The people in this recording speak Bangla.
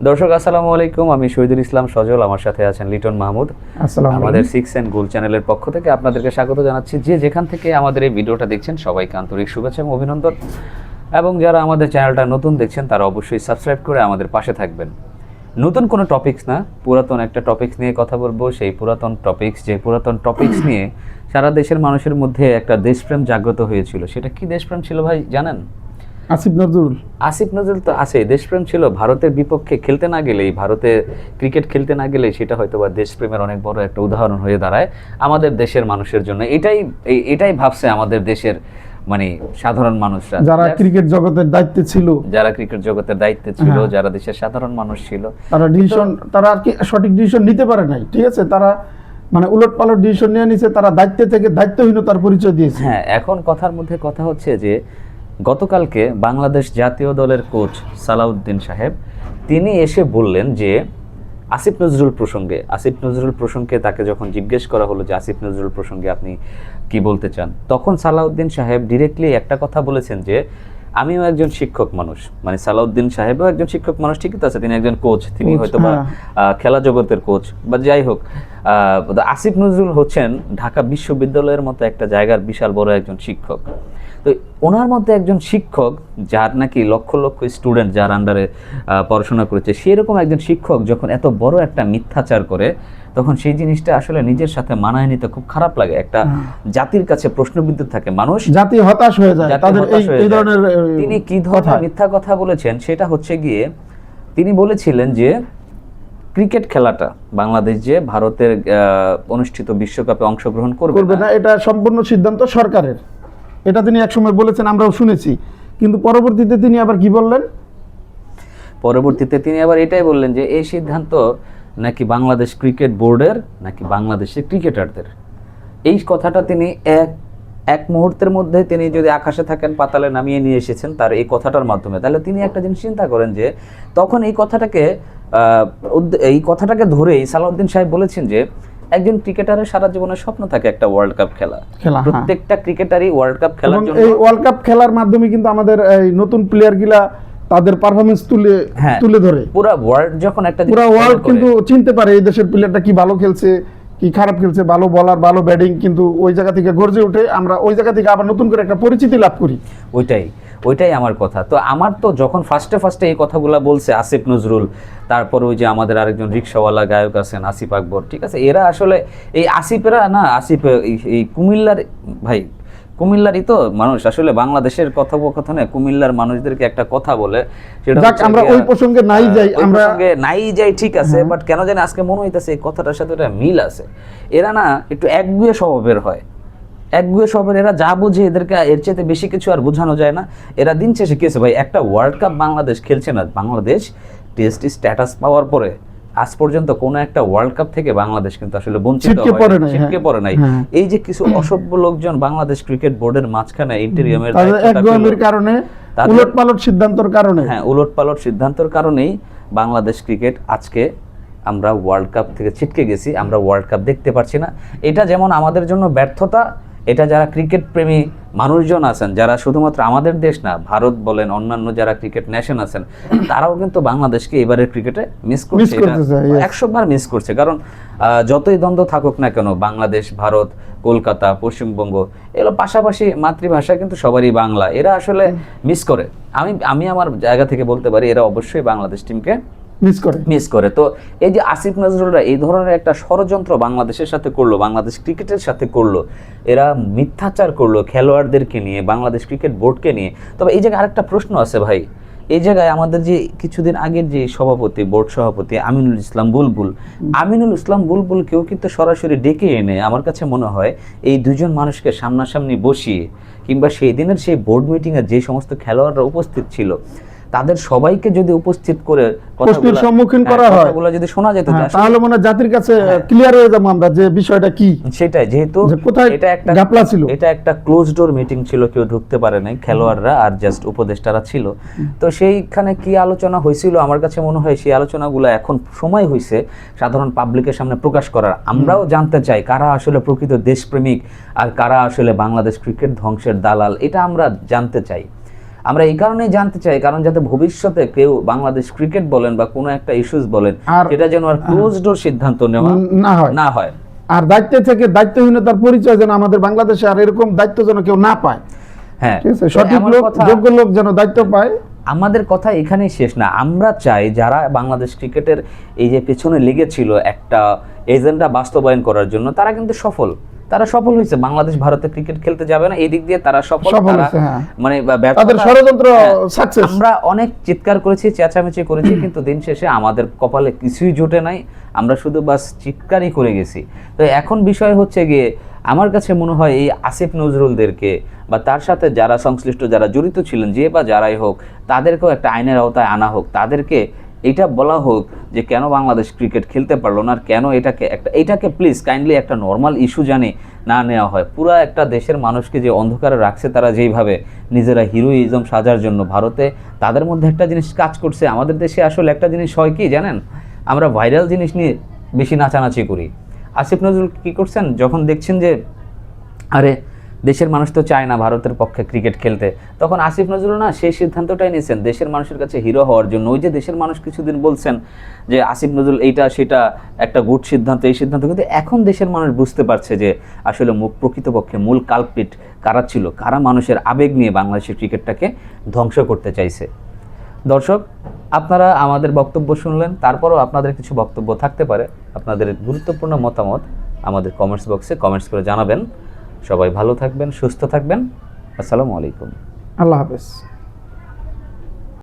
দর্শক আসসালামু আলাইকুম, আমি শহীদুল ইসলাম সজল, আমার সাথে আছেন লিটন মাহমুদ। আমাদের সিক্স অ্যান্ড গোল চ্যানেলের পক্ষ থেকে আপনাদেরকে স্বাগত জানাচ্ছি। যে যেখান থেকে আমাদের এই ভিডিওটা দেখছেন সবাইকে আন্তরিক শুভেচ্ছা এবং অভিনন্দন। এবং যারা আমাদের চ্যানেলটা নতুন দেখছেন তারা অবশ্যই সাবস্ক্রাইব করে আমাদের পাশে থাকবেন। নতুন কোনো টপিকস না, পুরাতন একটা টপিকস নিয়ে কথা বলবো। সেই পুরাতন টপিকস নিয়ে সারা দেশের মানুষের মধ্যে একটা দেশপ্রেম জাগ্রত হয়েছিল। সেটা কি দেশপ্রেম ছিল ভাই জানেন? আসিফ নজরুল তো আছে, দেশপ্রেম ছিল। ভারতের বিপক্ষে খেলতে না গেলেই, ভারতে ক্রিকেট খেলতে না গেলেই সেটা হয়তো বা দেশপ্রেমের অনেক বড় একটা উদাহরণ হয়ে দাঁড়ায় আমাদের দেশের মানুষের জন্য। এটাই ভাবছে আমাদের দেশের মানে সাধারণ মানুষরা, যারা ক্রিকেট জগতের দায়িত্বে ছিল, যারা দেশের সাধারণ মানুষ ছিল, তারা আর কি সঠিক ডিসিশন নিতে পারে নাই। ঠিক আছে, তারা মানে উলটপালট ডিসিশন নিয়ে নিছে, তারা দায়িত্ব থেকে দায়িত্বহীনতার পরিচয় দিয়েছে। হ্যাঁ, এখন কথার মধ্যে কথা হচ্ছে যে গতকালকে বাংলাদেশ জাতীয় দলের কোচ সালাউদ্দিন সাহেব তিনি এসে বললেন যে আসিফ নজরুল প্রসঙ্গে তাকে যখন জিজ্ঞেস করা হলো যে আসিফ নজরুল প্রসঙ্গে আপনি কি বলতে চান, তখন সালাউদ্দিন সাহেব ডিরেক্টলি একটা কথা বলেছেন যে আমিও একজন শিক্ষক মানুষ। মানে সালাউদ্দিন সাহেবও একজন শিক্ষক মানুষ, ঠিকই তো আছে, তিনি একজন কোচ, তিনি হয়তো বা খেলা জগতের কোচ বা যাই হোক। আসিফ নজরুল হচ্ছেন ঢাকা বিশ্ববিদ্যালয়ের মতো একটা জায়গার বিশাল বড় একজন শিক্ষক। তো ওনার মধ্যে একজন শিক্ষক, যার নাকি লক্ষ লক্ষ স্টুডেন্ট যার আন্ডারে পড়াশোনা করেছে, সেরকম একজন শিক্ষক যখন এত বড় একটা মিথ্যাচার করে, তখন সেই জিনিসটা আসলে নিজের সাথে মানায় নিতে খুব খারাপ লাগে। একটা জাতির কাছে প্রশ্নবিদ্ধ থাকে, মানুষ জাতি হতাশ হয়ে যায় তাদের এই ধরনের। তিনি কি ধরনের মিথ্যা কথা বলেছেন সেটা হচ্ছে গিয়ে, তিনি বলেছিলেন যে ক্রিকেট খেলাটা বাংলাদেশ যে ভারতের অনুষ্ঠিত বিশ্বকাপে অংশগ্রহণ করবে না, এটা সম্পূর্ণ সিদ্ধান্ত সরকারের। এটা তিনি একসময় বলেছেন, আমরাও শুনেছি। কিন্তু পরবর্তীতে তিনি আবার কি বললেন? পরবর্তীতে তিনি আবার এটাই বললেন যে এই সিদ্ধান্ত নাকি বাংলাদেশ ক্রিকেট বোর্ডের, নাকি বাংলাদেশের ক্রিকেটারদের। এই কথাটা তিনি এক মুহূর্তের মধ্যে, তিনি যদি আকাশে থাকেন পাতালে নামিয়ে নিয়ে এসেছেন তার এই কথাটার মাধ্যমে। তাহলে তিনি একটা জিনিস চিন্তা করেন যে তখন এই কথাটাকে ধরেই সালাউদ্দিন সাহেব বলেছেন যে একজন ক্রিকেটারের সারা জীবনের স্বপ্ন থাকে একটা ওয়ার্ল্ড কাপ খেলা। প্রত্যেকটা ক্রিকেটারই ওয়ার্ল্ড কাপ খেলার জন্য, এই ওয়ার্ল্ড কাপ খেলার মাধ্যমে কিন্তু আমাদের এই নতুন প্লেয়ার গুলা তাদের পারফরম্যান্স তুলে ধরে পুরো ওয়ার্ল্ড, যখন একটা পুরো ওয়ার্ল্ড কিন্তু চিনতে পারে এই দেশের প্লেয়ারটা কি ভালো খেলছে কি খারাপ খেলছে, ভালো বলার ভালো ব্যাটিং, কিন্তু ওই জায়গা থেকে গর্জে ওঠে। আমরা ওই জায়গা থেকে আবার নতুন করে একটা পরিচিতি লাভ করি। ওইটাই আমার কথা। তো আমার তো যখন ফার্স্টে এই কথাগুলো বলছে আসিফ নজরুল, তারপর ওই যে আমাদের আরেকজন রিক্সাওয়ালা গায়ক আছেন আসিফ আকবর, ঠিক আছে, এরা আসলে এই আসিফ এই কুমিল্লারই তো মানুষ। আসলে বাংলাদেশের কথোপকথনে কুমিল্লার মানুষদেরকে একটা কথা বলে, সেটা আমরা ওই প্রসঙ্গে নাই যাই, ঠিক আছে, বাট কেন জানি আজকে মনে হইতেছে এই কথাটার সাথে একটা মিল আছে। এরা না একটু একগুঁয়ে স্বভাবের হয়, এরা যা বুঝে এদেরকে এর চেয়ে বেশি কিছু আর বোঝানো যায় না। এরা দিন শেষে কি হয়েছে ভাই, একটা ওয়ার্ল্ড কাপ বাংলাদেশ খেলছে না। বাংলাদেশ টেস্ট স্ট্যাটাস পাওয়ার পরে আজ পর্যন্ত কোনো একটা ওয়ার্ল্ড কাপ থেকে বাংলাদেশ কিন্তু আসলে বঞ্চিত ছিটকে পড়ে নাই। এই যে কিছু অসভ্য লোকজন বাংলাদেশ ক্রিকেট বোর্ডের মাঝখানে ইন্টেরিয়ামের কারণে, উলটপালট সিদ্ধান্তের কারণেই বাংলাদেশ ক্রিকেট আজকে আমরা ওয়ার্ল্ড কাপ থেকে ছিটকে গেছি, আমরা ওয়ার্ল্ড কাপ দেখতে পারছি না। এটা যেমন আমাদের জন্য ব্যর্থতা, এটা যারা ক্রিকেট প্রেমী মানুষজন আছেন, যারা শুধুমাত্র আমাদের দেশ না, ভারত বলেন, অন্যান্য যারা ক্রিকেট নেশন আছেন, তারাও কিন্তু বাংলাদেশকে এবারের ক্রিকেটে মিস করছে, 100 বার মিস করছে। কারণ যতই দ্বন্দ্ব থাকুক না কেন, বাংলাদেশ, ভারত, কলকাতা, পশ্চিমবঙ্গ, এগুলো পাশাপাশি মাতৃভাষা কিন্তু সবারই বাংলা। এরা আসলে মিস করে। আমি আমার জায়গা থেকে বলতে পারি এরা অবশ্যই বাংলাদেশ টিমকে মিস করে। তো এই যে আসিফ নজরুলরা এই ধরনের একটা ষড়যন্ত্র বাংলাদেশের সাথে করলো, বাংলাদেশ ক্রিকেটের সাথে করলো, এরা মিথ্যাচার করলো খেলোয়াড়দেরকে নিয়ে, বাংলাদেশ ক্রিকেট বোর্ডকে নিয়ে। তবে এই জায়গায় আরেকটা প্রশ্ন আছে ভাই, এই জায়গায় আমাদের যে কিছুদিন আগের যে বোর্ড সভাপতি আমিনুল ইসলাম বুলবুল কেউ কিন্তু সরাসরি ডেকে এনে আমার কাছে মনে হয় এই দুজন মানুষকে সামনাসামনি বসিয়ে, কিংবা সেই দিনের সেই বোর্ড মিটিংয়ে যে সমস্ত খেলোয়াড়রা উপস্থিত ছিল তাদের সবাইকে যদি উপস্থিত করে প্রশ্নের সম্মুখীন করা হয়, কথাগুলো যদি শোনা যেত, তাহলে মনে হয় জাতির কাছে ক্লিয়ার হয়ে যাবো আমরা যে বিষয়টা কি। সেটাই, যেহেতু এটা একটা ক্লোজ ডোর মিটিং ছিল, কেউ ঢুকতে পারে নাই, খেলোয়াড়রা আর জাস্ট উপদেষ্টারা ছিল। তো সেইখানে কি আলোচনা হয়েছিল, আমার কাছে মনে হয় সেই আলোচনাগুলো এখন সময় হয়েছে সাধারণ পাবলিকের সামনে প্রকাশ করার। আমরাও জানতে চাই কারা আসলে প্রকৃত দেশপ্রেমিক আর কারা আসলে বাংলাদেশ ক্রিকেট ধ্বংসের দালাল, এটা আমরা জানতে চাই। আমরা এই কারণেই জানতে চাই, কারণ যাতে ভবিষ্যতে কেউ বাংলাদেশ ক্রিকেট বলেন বা কোনো একটা ইস্যুস বলেন, আর- সেটা যেন আর ক্লোজ ডোর সিদ্ধান্ত নেওয়া না হয়। না হয়। আর দায়িত্ব থেকে দায়িত্বহীনতার পরিচয় যেন আমাদের বাংলাদেশে আর এরকম দায়িত্ব যেন কেউ না পায়। হ্যাঁ, ঠিক আছে, তো সঠিক এমন লোক, কথা- যোগ্য লোক যেন দায়িত্ব পায়। আমাদের কথা এখানেই শেষ না। আমরা চাই যারা বাংলাদেশ ক্রিকেটের এই যে পেছনে লেগেছিল একটা এজেন্ডা বাস্তবায়ন করার জন্য, তারা কিন্তু তারা সফল হয়েছে। বাংলাদেশ ভারতে ক্রিকেট খেলতে যাবে না, এই দিক দিয়ে তারা সফল। তারা হয়েছে, হ্যাঁ। মানে তাদের ষড়যন্ত্র সাকসেস। আমরা অনেক চিৎকার করেছি, চেঁচামেচি করেছি, কিন্তু দিন শেষে আমাদের কপালে কিছুই জোটে নাই। আমরা শুধু বাস চিৎকারই করে গেছি। তো এখন বিষয় হচ্ছে গিয়ে, আমার কাছে মনে হয় এই আসিফ নজরুলদেরকে বা তার সাথে যারা সংশ্লিষ্ট, যারা জড়িত ছিলেন, যে বা যারাই হোক, তাদেরকেও একটা আইনের আওতায় আনা হোক। তাদেরকে এটা বলা হোক যে কেন বাংলাদেশ ক্রিকেট খেলতে পারলো না, আর কেন এটাকে প্লিজ কাইন্ডলি একটা নর্মাল ইস্যু জানি না নেওয়া হয়। পুরো একটা দেশের মানুষকে যে অন্ধকারে রাখছে তারা, যেইভাবে নিজেরা হিরোইজম সাজার জন্য ভারতে, তাদের মধ্যে একটা জিনিস কাজ করছে। আমাদের দেশে আসলে একটা জিনিস হয় কি জানেন, আমরা ভাইরাল জিনিস নিয়ে বেশি নাচানাচি করি। আসিফ নজরুল কী করছেন, যখন দেখছেন যে আরে দেশের মানুষ তো চায় না ভারতের পক্ষে ক্রিকেট খেলতে, তখন আসিফ নজরুল না সেই সিদ্ধান্তটাই নিয়েছেন দেশের মানুষের কাছে হিরো হওয়ার জন্য। ওই যে দেশের মানুষ কিছুদিন বলছেন যে আসিফ নজরুল এইটা সেটা একটা গুড সিদ্ধান্ত, এই সিদ্ধান্ত, কিন্তু এখন দেশের মানুষ বুঝতে পারছে যে আসলে প্রকৃতপক্ষে মূল কালপ্রিট কারা ছিল, কারা মানুষের আবেগ নিয়ে বাংলাদেশের ক্রিকেটটাকে ধ্বংস করতে চাইছে। দর্শক, আপনারা আমাদের বক্তব্য শুনলেন, তারপরও আপনাদের কিছু বক্তব্য থাকতে পারে, আপনাদের গুরুত্বপূর্ণ মতামত আমাদের কমেন্টস বক্সে কমেন্টস করে জানাবেন। সবাই ভালো থাকবেন, সুস্থ থাকবেন। আসসালামু আলাইকুম। আল্লাহ হাফেজ।